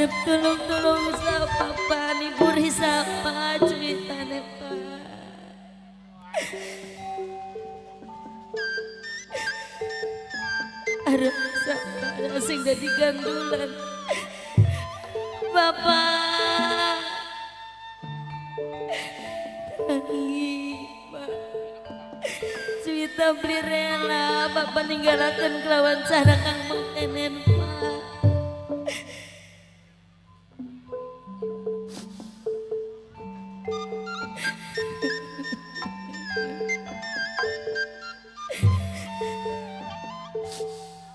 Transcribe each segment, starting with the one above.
tolong siapa Pak nibur siapa ceritanya Pak. Ada siapa sing jadi gandulan Bapak tangi Pak. Cerita beli rela Bapak ninggalakan kelawan cara kang mengkenen Pak.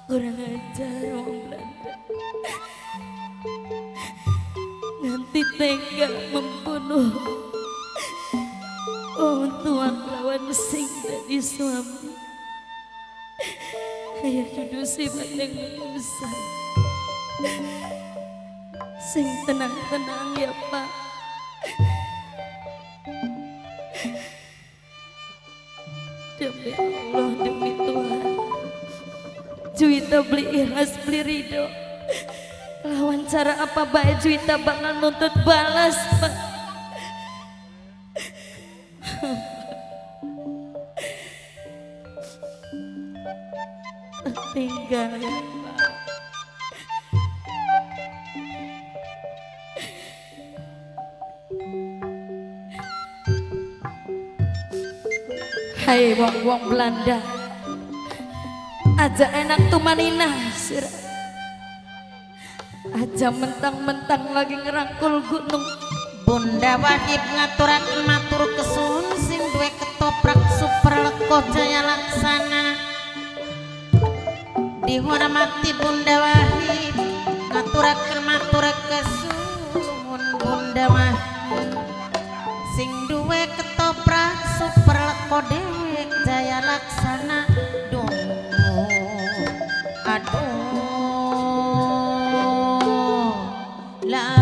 Kurang ajar orang Belanda. Nanti tega membunuh orang tua lawan sing dari suami. Kayak duduk si bandeng menyusah. Sing tenang-tenang ya Pak. Demi Allah, demi Tuhan. Juwita beli ikhlas, beli ridho. Lawan cara apa baik Juwita bakal nuntut balas Pak. Tinggal ya Pak. Hai wong-wong Belanda, aja enak tuh maninah sirah. Aja mentang-mentang lagi ngerangkul gunung. Bunda Wahid ngaturaken matur kesuwun sing duwe ketoprak super leko jaya laksana. Dihormati Bunda Wahid ngaturaken matur kesuwun Bunda Wahid sing duwe ketoprak super leko dhewe jaya laksana. Aduh lah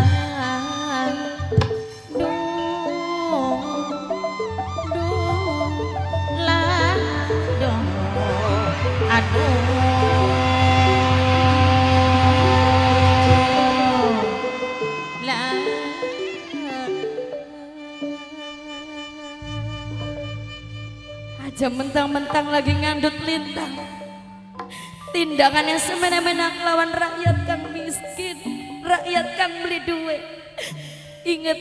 Aja mentang-mentang lagi ngandut lintang. Tindakannya semena-mena lawan rakyat kang miskin, rakyat kang beli duit. Ingat,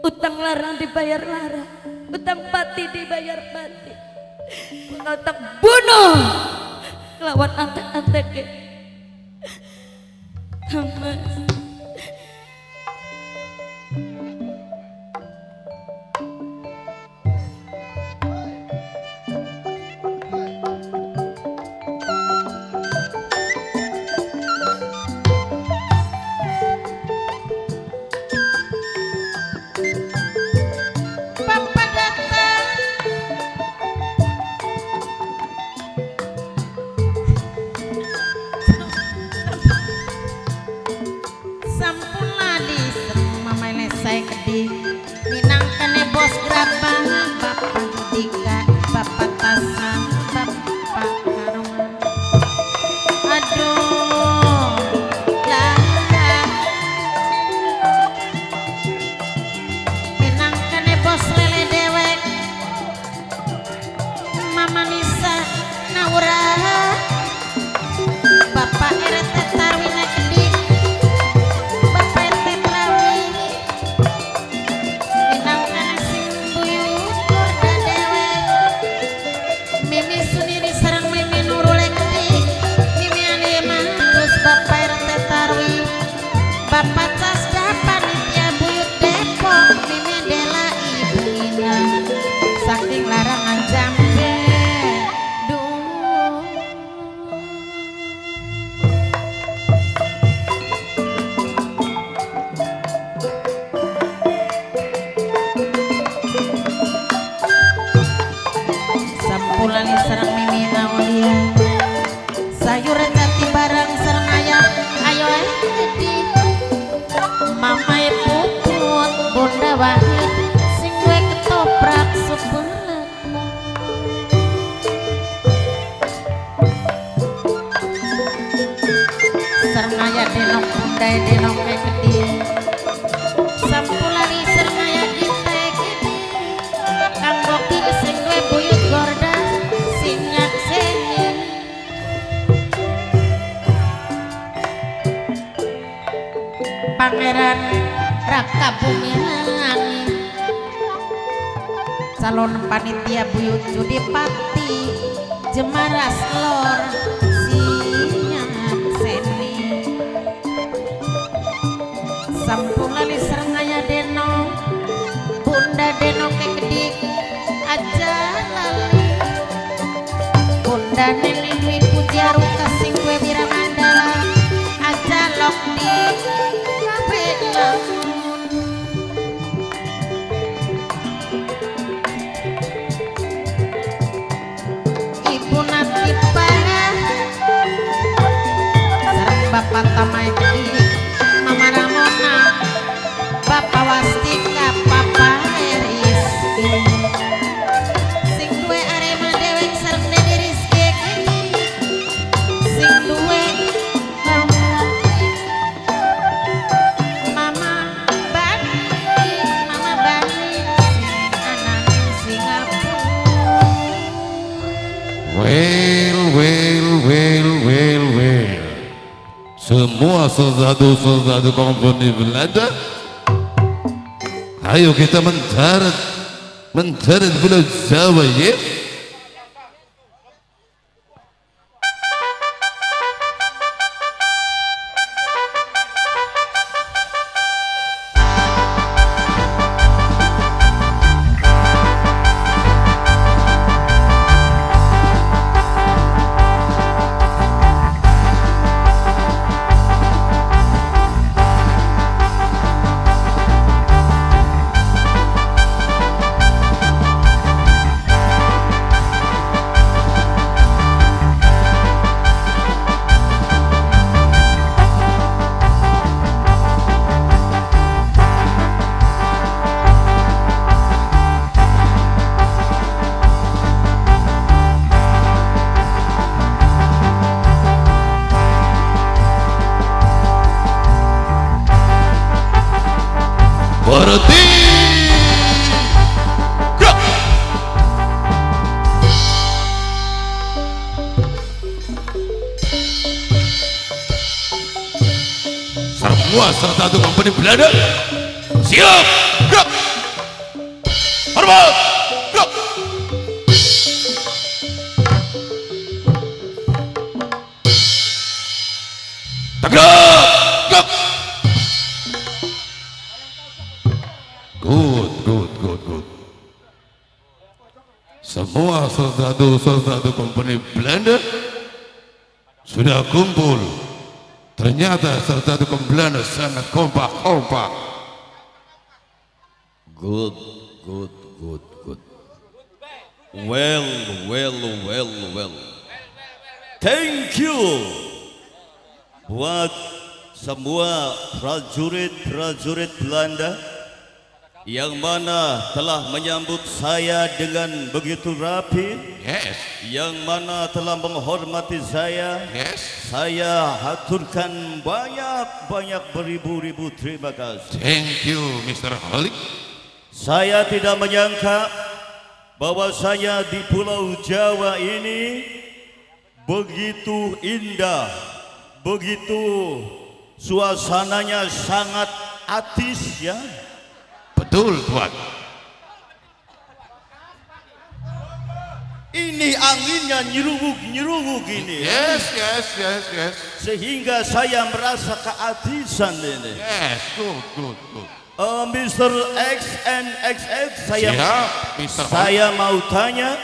utang larang dibayar larang, utang pati dibayar pati. Bakal tak bunuh lawan antek-antek. Mas. sernaya denok bundai denok gede sampulali sernaya kita gede kanggo kini sing duwe buyut gorda sing nyakseni Pangeran Raka Bumi Langit calon panitia buyut judi pati Jemaras Lor Sinyakseni sampulali sernaya deno bunda deno kekedik aja lali bunda neni dwi pujaru kasing kue biramandala aja lok di kafe lamun ibu nanti parah sarang bapak tamai kedik mama Ramona bapak Wastika papa Rizky sing duwe Arema dewek sareng Dede Rizky sing duwe mama Bani sing anane Singapura Well. Semua saudara-saudara komponi Belanda, ayo kita mendarat Pulau Jawa ya. Berhenti. Semua satu komponi Belanda siap. Gerak. Hormat. Gerak. Tegak. Gerak. Good. Semua saudara-saudara komponi Belanda sudah kumpul. Ternyata saudara komponi Belanda sangat kompak. Good. Well. Thank you buat semua prajurit Belanda yang mana telah menyambut saya dengan begitu rapi, Yes. yang mana telah menghormati saya. Yes. Saya haturkan banyak beribu-ribu terima kasih. Thank you, Mr. Holik. Saya tidak menyangka bahwa saya di Pulau Jawa ini begitu indah, begitu suasananya sangat atis ya. Betul, Tuan. Ini anginnya nyeruk ini. Yes. Sehingga saya merasa keatisan ini. Yes, good. Mr. X and XX Siap, Mr. Holik. saya mau tanya,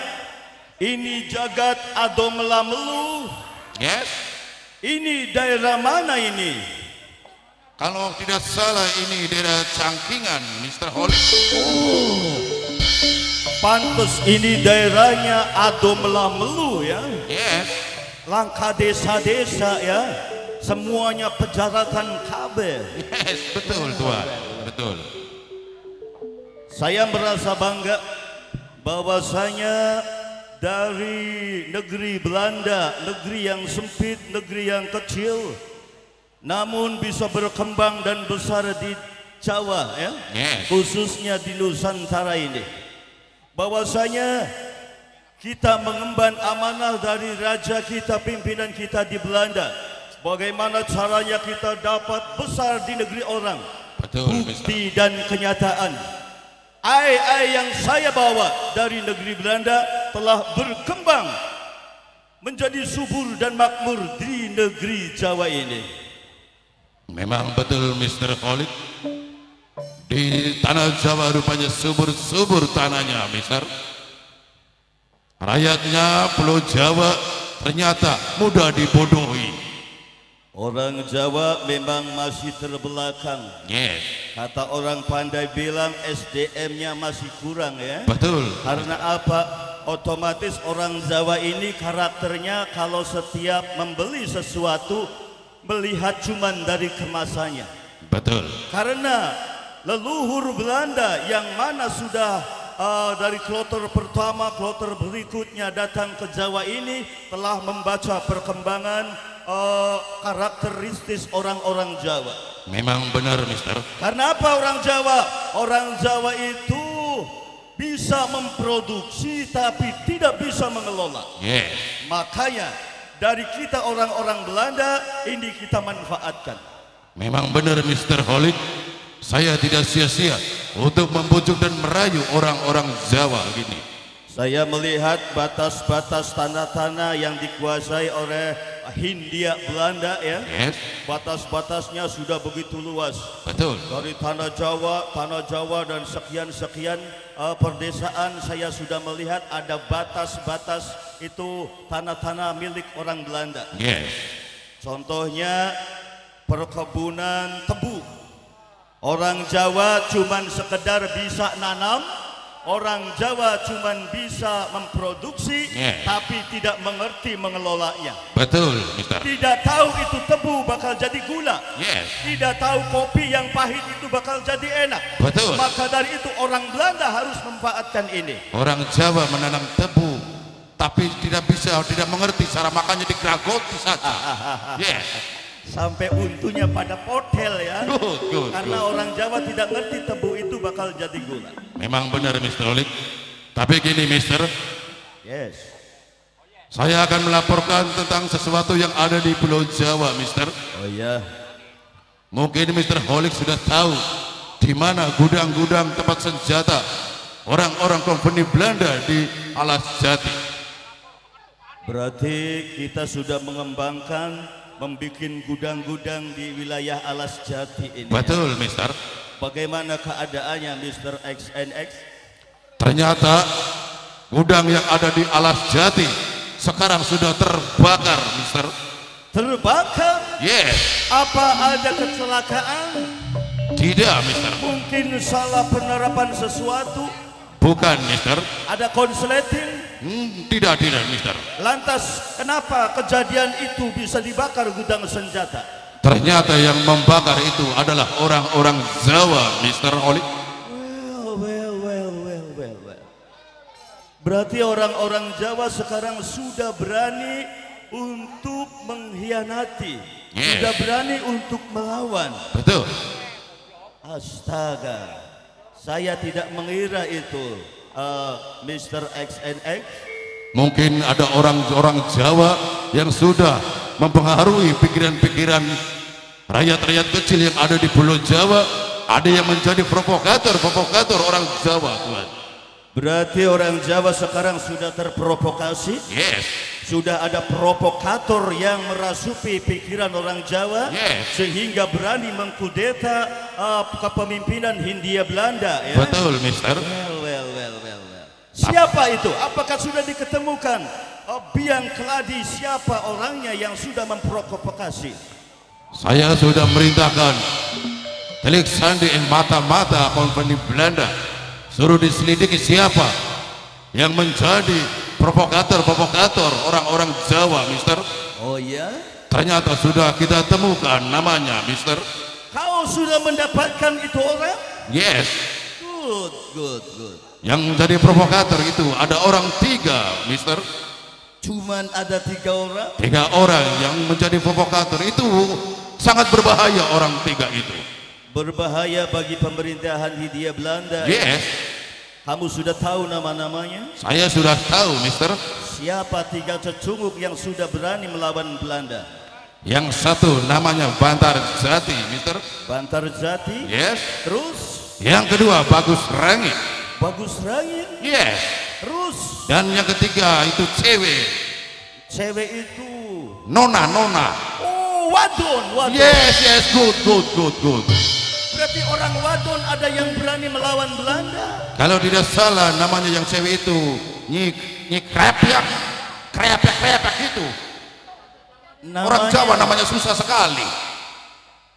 ini jagat ado melamelu, Yes. ini daerah mana ini? Kalau tidak salah ini daerah Cangkingan, Mr. Holik. Pantes ini daerahnya ado melamelu ya. Yes. Langkah desa-desa ya, semuanya pejaratan kabel. Yes, betul, Tuan. Betul. Saya merasa bangga bahwasanya dari negeri Belanda, negeri yang sempit, negeri yang kecil, namun bisa berkembang dan besar di Jawa ya, Yes. khususnya di Nusantara ini. Bahwasanya kita mengemban amanah dari raja kita, pimpinan kita di Belanda. Bagaimana caranya kita dapat besar di negeri orang? Betul, Mister. Bukti dan kenyataan. Ai yang saya bawa dari negeri Belanda telah berkembang menjadi subur dan makmur di negeri Jawa ini. Memang betul, Mr. Khalid. Di tanah Jawa rupanya subur-subur tanahnya, Mister. Rakyatnya Pulau Jawa ternyata mudah dibodohi. Orang Jawa memang masih terbelakang. Yes, Kata orang pandai bilang SDM-nya masih kurang ya. betul. Karena apa? Otomatis orang Jawa ini karakternya kalau setiap membeli sesuatu melihat cuman dari kemasannya. Betul. Karena leluhur Belanda yang mana sudah dari kloter pertama, kloter berikutnya datang ke Jawa ini telah membaca perkembangan karakteristis orang-orang Jawa. Memang benar, Mister. Karena apa orang Jawa? Orang Jawa itu bisa memproduksi tapi tidak bisa mengelola. Yes, Makanya dari kita orang-orang Belanda ini kita manfaatkan. memang benar, Mister Khalid. Saya tidak sia-sia untuk membujuk dan merayu orang-orang Jawa gini. Saya melihat batas-batas tanah-tanah yang dikuasai oleh Hindia Belanda ya. Yes, Batas-batasnya sudah begitu luas. betul. Dari tanah Jawa dan sekian-sekian perdesaan saya sudah melihat ada batas-batas itu tanah-tanah milik orang Belanda. Yes, Contohnya perkebunan tebu. Orang Jawa cuman sekedar bisa nanam, orang Jawa cuman bisa memproduksi, Yes. tapi tidak mengerti mengelolanya. betul, Mister. Tidak tahu itu tebu bakal jadi gula. Yes, Tidak tahu kopi yang pahit itu bakal jadi enak. betul. Maka dari itu orang Belanda harus memanfaatkan ini. Orang Jawa menanam tebu, tapi tidak mengerti cara makannya digeragoti saja. Yes, Sampai untunya pada potel ya. good. Karena orang Jawa tidak ngerti tebu itu bakal jadi gula. Memang benar, Mister Olik. Tapi gini, Mister, Yes. saya akan melaporkan tentang sesuatu yang ada di Pulau Jawa, Mister. Oh iya. Mungkin Mister Holik sudah tahu di mana gudang-gudang tempat senjata orang-orang kompeni Belanda di Alas Jati. Berarti kita sudah mengembangkan membuat gudang-gudang di wilayah Alas Jati ini. Betul, Mister. Bagaimana keadaannya Mr. XNX? Ternyata gudang yang ada di Alas Jati sekarang sudah terbakar, Mister. Terbakar? Yes, Apa ada kecelakaan? tidak, Mister. Mungkin salah penerapan sesuatu? Bukan, Mister. Ada konsleting? Tidak, Mister. Lantas kenapa kejadian itu bisa dibakar gudang senjata? Ternyata yang membakar itu adalah orang-orang Jawa, Mister Holik. Well. Berarti orang-orang Jawa sekarang sudah berani untuk mengkhianati, Yes. sudah berani untuk melawan. Betul. Astaga, saya tidak mengira itu, Mr. XNX. Mungkin ada orang-orang Jawa yang sudah mempengaruhi pikiran-pikiran rakyat-rakyat kecil yang ada di Pulau Jawa. Ada yang menjadi provokator orang Jawa, Tuhan. Berarti orang Jawa sekarang sudah terprovokasi. Yes, Sudah ada provokator yang merasuki pikiran orang Jawa, Yes. sehingga berani mengkudeta kepemimpinan Hindia Belanda ya. betul, Mister. Well. Siapa itu? Apakah sudah diketemukan biang keladi siapa orangnya yang sudah memprovokasi? Saya sudah merintahkan telik sandi mata-mata kompeni Belanda, suruh diselidiki siapa yang menjadi provokator orang-orang Jawa, Mister. Oh ya? Ternyata sudah kita temukan namanya, Mister. Kau sudah mendapatkan itu orang? Yes, Good. yang menjadi provokator itu ada orang 3, Mister. Cuman ada 3 orang? 3 orang yang menjadi provokator itu Sangat berbahaya orang tiga itu. Berbahaya bagi pemerintahan Hindia Belanda. Yes, Kamu sudah tahu nama-namanya? saya sudah tahu, Mister. Siapa tiga cecunguk yang sudah berani melawan Belanda? Yang satu namanya Bantar Jati, Mister. Bantar Jati. Yes. Terus Yang kedua Bagus Rangi. Bagus Rangi. Yes. Terus Dan yang ketiga itu cewek. cewek itu. Nona. Oh, wadon. Yes, good. Berarti orang wadon ada yang berani melawan Belanda. Kalau tidak salah namanya yang cewek itu Nyik kreapyak itu. Orang Jawa namanya susah sekali.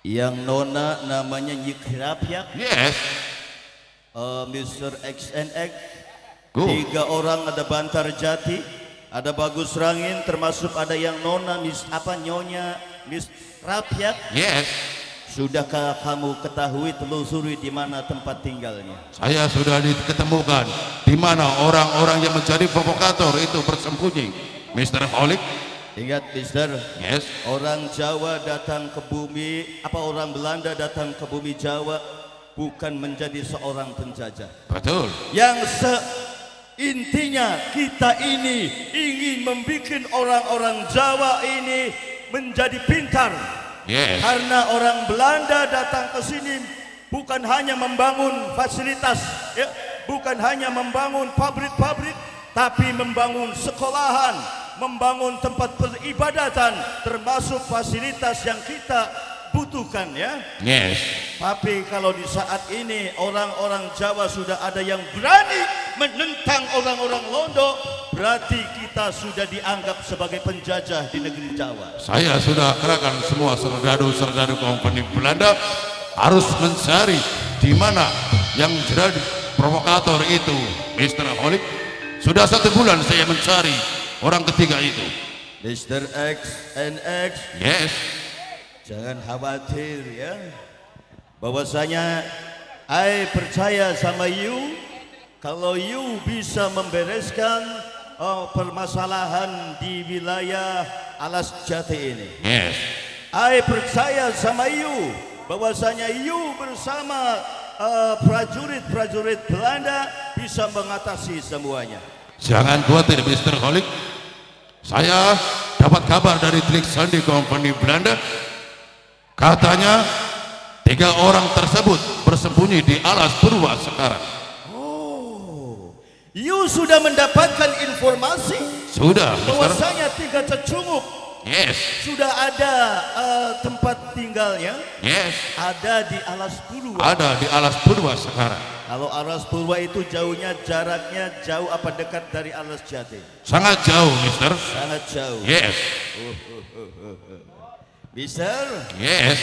Yang nona namanya Nyik Kreapyak. Yes. Mr. XNX. Good. Tiga orang, ada Bantar Jati, ada Bagus Rangin, termasuk ada yang nona nyonya Miss Rapyak. Yes. Sudahkah kamu ketahui, telusuri di mana tempat tinggalnya? Saya sudah diketemukan di mana orang-orang yang menjadi provokator itu bersembunyi, Mr. Holik. Ingat, Mister, Yes. orang Jawa datang ke bumi, orang Belanda datang ke bumi Jawa bukan menjadi seorang penjajah. Betul. Yang intinya kita ini ingin membuat orang-orang Jawa ini menjadi pintar. Yes. Karena orang Belanda datang ke sini bukan hanya membangun fasilitas, ya, bukan hanya membangun pabrik-pabrik, tapi membangun sekolahan, membangun tempat peribadatan, termasuk fasilitas yang kita butuhkan, ya. Yes. Tapi kalau di saat ini orang-orang Jawa sudah ada yang berani menentang orang-orang Londo, berarti kita sudah dianggap sebagai penjajah di negeri Jawa. Saya sudah kerahkan semua serdadu-serdadu kompeni Belanda harus mencari di mana yang jadi provokator itu, Mr. Holik. Sudah 1 bulan saya mencari orang ketiga itu. Mr. XNX, Yes. jangan khawatir, ya. Bahwasanya I percaya sama you. Kalau you bisa membereskan permasalahan di wilayah Alas Jati ini, Yes. I percaya sama you bahwasanya you bersama prajurit-prajurit Belanda bisa mengatasi semuanya. Jangan khawatir, Mr. Holik. Saya dapat kabar dari Trik Sandi Kompeni Belanda. Katanya 3 orang tersebut bersembunyi di Alas Purwa sekarang. You sudah mendapatkan informasi Sudah, Mr. bahwasanya 3 cecunguk Yes. sudah ada tempat tinggalnya, Yes. ada di Alas Purwa. Ada di Alas Purwa sekarang. Kalau Alas Purwa itu jaraknya jauh apa dekat dari Alas Jati? Sangat jauh, Mister. Sangat jauh. Yes. Mister, Yes.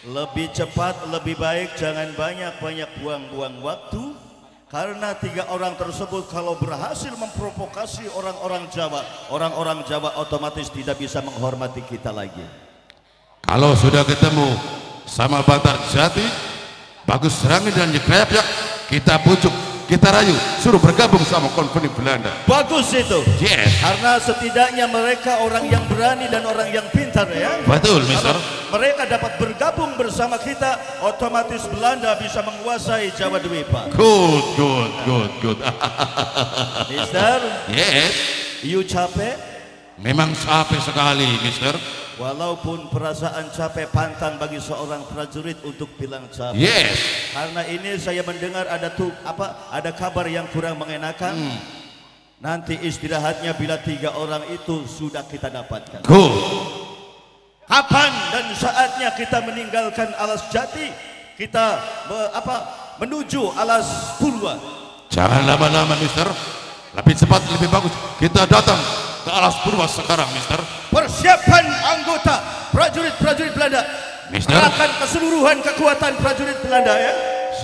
lebih cepat, lebih baik, jangan banyak-banyak buang-buang waktu. Karena 3 orang tersebut kalau berhasil memprovokasi orang-orang Jawa otomatis tidak bisa menghormati kita lagi. Kalau sudah ketemu sama Bantar Jati, Bagus Rangi dan Nyekreapyak, kita pujuk, kita rayu, suruh bergabung sama kompeni Belanda. Bagus itu. Yes. Karena setidaknya mereka orang yang berani dan orang yang pintar, ya. Betul, Mister. Kalau mereka dapat bergabung bersama kita, otomatis Belanda bisa menguasai Jawa Dwipa. Good. Mister, Yes. you capek? Memang capek sekali, Mister. Walaupun perasaan capek pantang bagi seorang prajurit untuk bilang capek. Yes. Karena ini saya mendengar ada kabar yang kurang mengenakan. Nanti istirahatnya bila 3 orang itu sudah kita dapatkan. Good. Kapan dan saatnya kita meninggalkan Alas Jati, kita menuju Alas Purwa. Jangan lama-lama, Mister. Lebih cepat, lebih bagus. Kita datang ke Alas Purwa sekarang, Mister. Persiapkan anggota prajurit-prajurit Belanda. Mister. Kerahkan keseluruhan kekuatan prajurit Belanda, ya.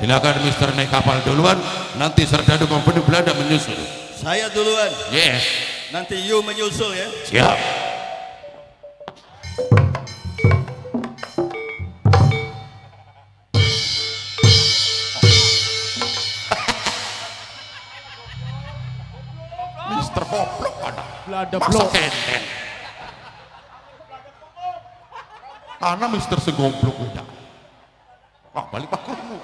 Silakan, Mister, naik kapal duluan. Nanti serdadu kompeni Belanda menyusul. Saya duluan, Yes. nanti you menyusul, ya. Siap. Mister Goblok ada. Belanda Masa blok. kenteng. Ana Mister segomblok udah. Ah, balik pakurmu.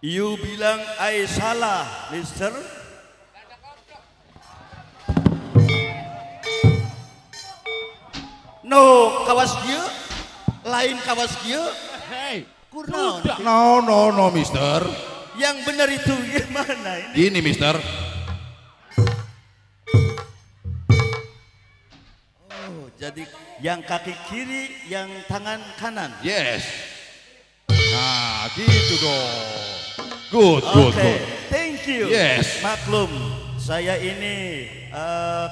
You bilang I salah, Mister. No, kawas dia, lain kawas dia. Hei, Kurnaon. No, Mister. Yang benar itu gimana ini? Gini, Mister. Oh, jadi yang kaki kiri, yang tangan kanan. Yes. Nah, gitu dong. Good, good, Oke, good. thank you. Yes. Maklum, saya ini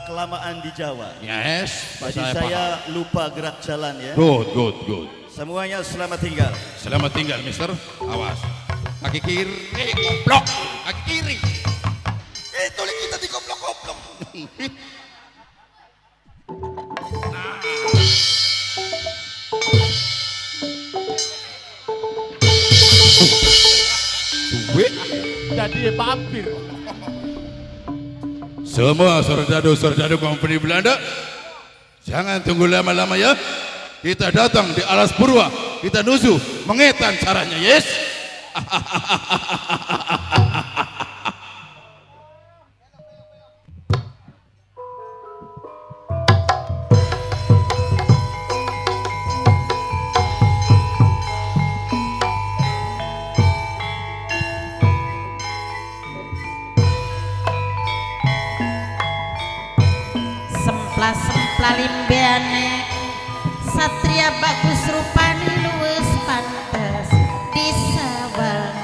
kelamaan di Jawa. Yes. Jadi Saya saya paham. lupa gerak jalan ya. Good, good, good. Semuanya selamat tinggal. Selamat tinggal, Mister. Awas. Kaki kiri, goblok. Kaki kiri. Itu kita digoblok-goblok. Duit. jadi vampir. Semua serdadu-serdadu Kompeni Belanda, jangan tunggu lama-lama ya. Kita datang di Alas Purwa, kita nusu, mengetan caranya, yes. Sempla limbeane satria bagus rupani luwes pantes disawangi.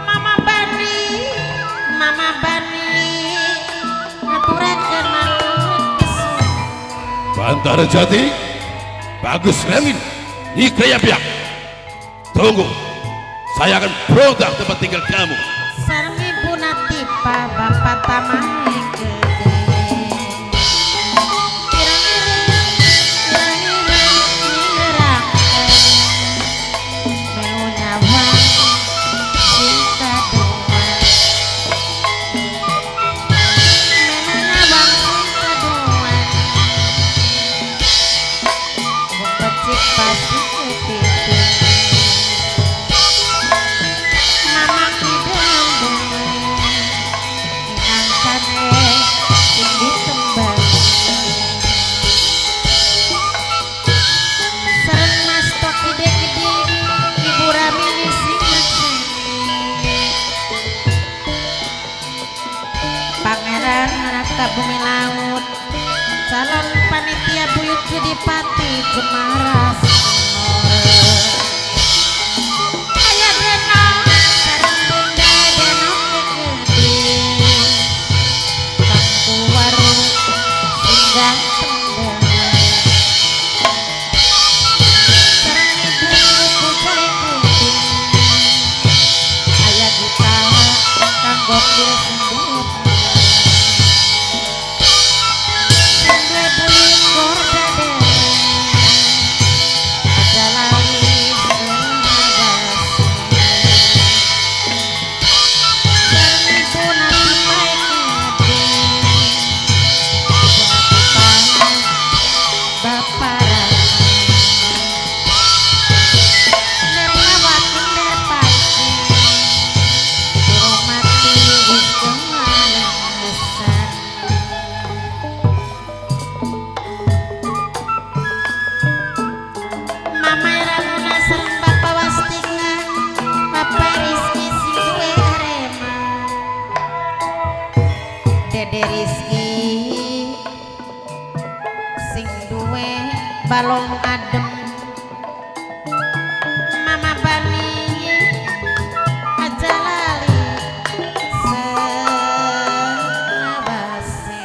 Mama Bani ngaturakeun matur kesun. Bantara Jati, bagus Remin, Nikaya Piak. Tunggu, saya akan berontak tempat tinggal kamu. Sarmi punatipa bapak tamai gede. Bumi laut calon panitia buyut Judipati Jemaras ayah dena sareng bunda dena gede tangku warung singgah tembang sareng ibu pujai kucing ayah kita kanggo kira sendiri. Balong adem Mama Bani aja lali selawase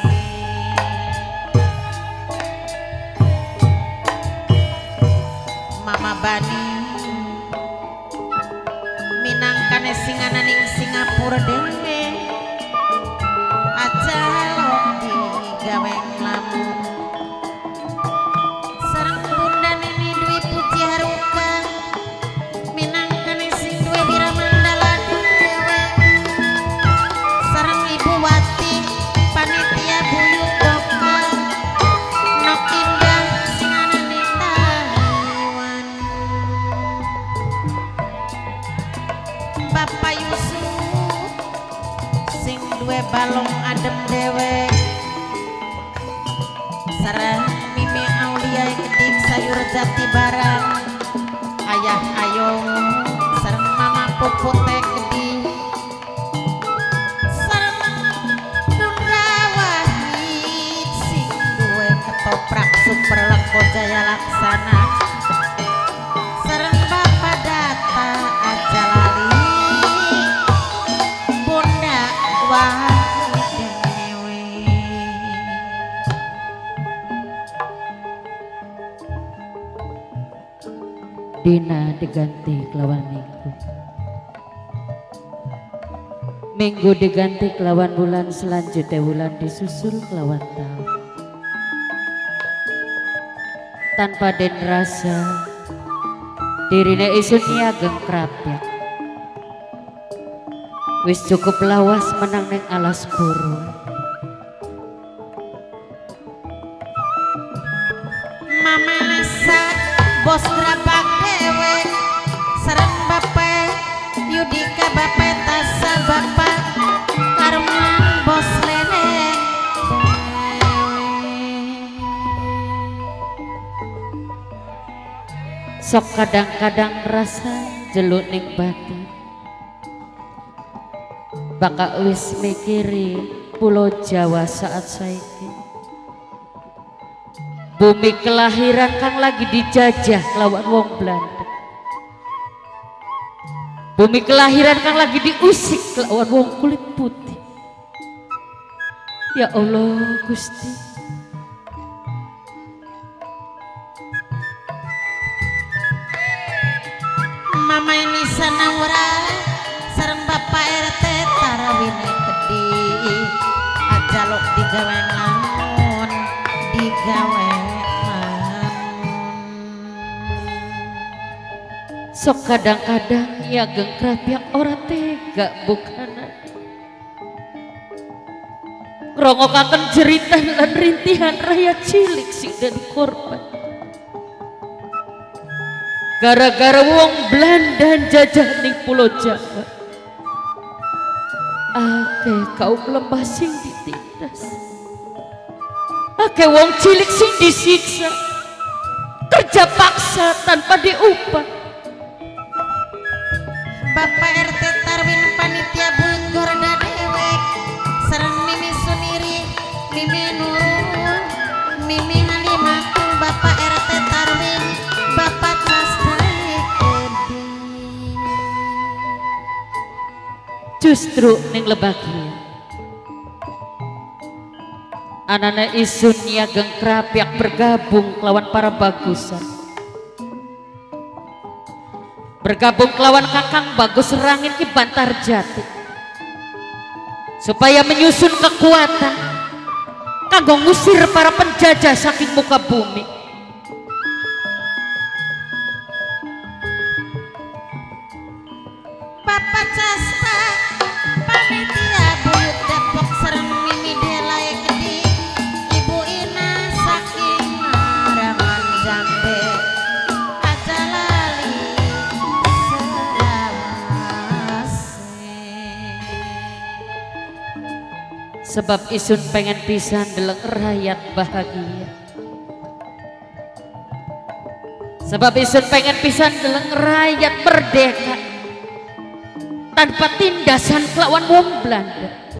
Mama Bani minangkane singananing Singapura dewe aja lobi gawe nglamun sareng bunda sing duwe balong adem dewek sareng Mimi Aulia kedik sayur jati barang ayah ayong sareng mama puput teh gede sareng Bunda Wahid sing duwe ketoprak super leko jaya laksana sareng Bapak Data aja lali Bunda Wahid dewe Dina diganti kelawan minggu. Minggu diganti kelawan bulan, selanjutnya bulan disusul kelawan tahun. Tanpa den rasa dirine isun ageng krapyak. Wis cukup lawas menang neng alas buru. Mama Lisa bos gerabak dewe sareng Bapak Yudika Bapak Tasa Bapak Karman bos lele Sok kadang-kadang rasa jeluk ning batin. Baka wis mikiri pulau Jawa saat saiki. Bumi kelahiran kang lagi dijajah lawan wong Belanda. Bumi kelahiran kang lagi diusik lawan wong kulit putih. Ya Allah Gusti, Mama ini sanawra sareng Bapak RT tarawine gede ajalok digawe lamun digawe sok kadang-kadang ya gengkrap yang ora tega bukanan. Ngrongokake jeritan lan rintihan rakyat cilik sing dadi korban. Gara-gara wong Belanda jajah ning Pulau Jawa. Akeh kaum lemah sing ditindas. Akeh wong cilik sing disiksa. Kerja paksa tanpa diupah. Bapak RT Tarwin panitia buyut Gorda dewek sareng Mimi Suniri Mimi Nurul Mimi Halimatung Bapak RT Tarwin Bapak Casdai Edi Justru ning Lebagian anana isun nyageng krapyak bergabung lawan para bagusan, bergabung lawan Kakang Bagus Rangin ki Bantarjati supaya menyusun kekuatan kanggo ngusir para penjajah saking muka bumi. Bapak Casta panitia buyut Depok sareng Mimi Delai Gede Ibu Ina saking Marangan Jambe aja lali Sebab isun pengen pisan deleng rakyat bahagia. Sebab isun pengen pisan deleng rakyat merdeka tanpa tindasan kelawan wong Belanda.